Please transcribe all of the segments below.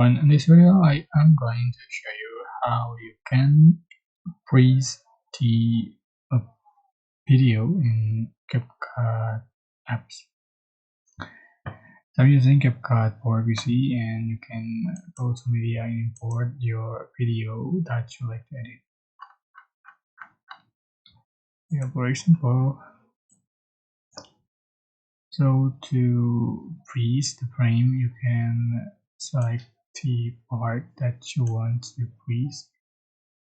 In this video, I am going to show you how you can freeze the video in CapCut apps. So I'm using CapCut for PC, and you can go to media and import your video that you like to edit. Yeah, for example, so to freeze the frame, you can select the part that you want to freeze.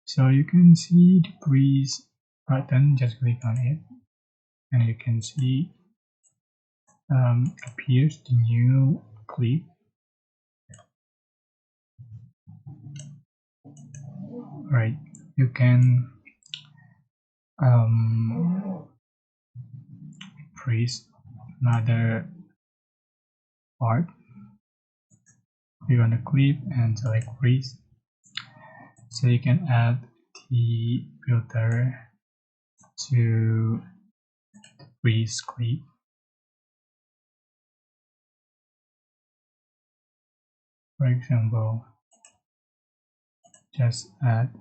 So you can see the freeze button, just click on it and you can see appears the new clip. Right, you can freeze another part. Click on the clip and select freeze, so you can add the filter to the freeze clip. For example, just add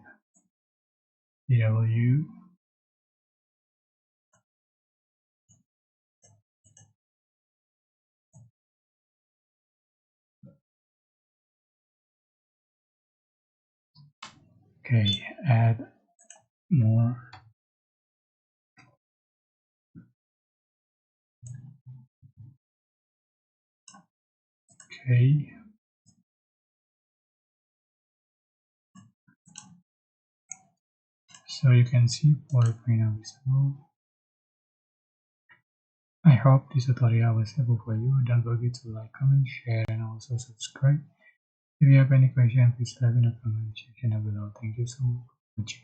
PW. Okay, add more. Okay, so you can see for the final result. I hope this tutorial was helpful for you. Don't forget to like, comment, share, and also subscribe. If you have any questions, please leave in the comment section below. Thank you so much for watching.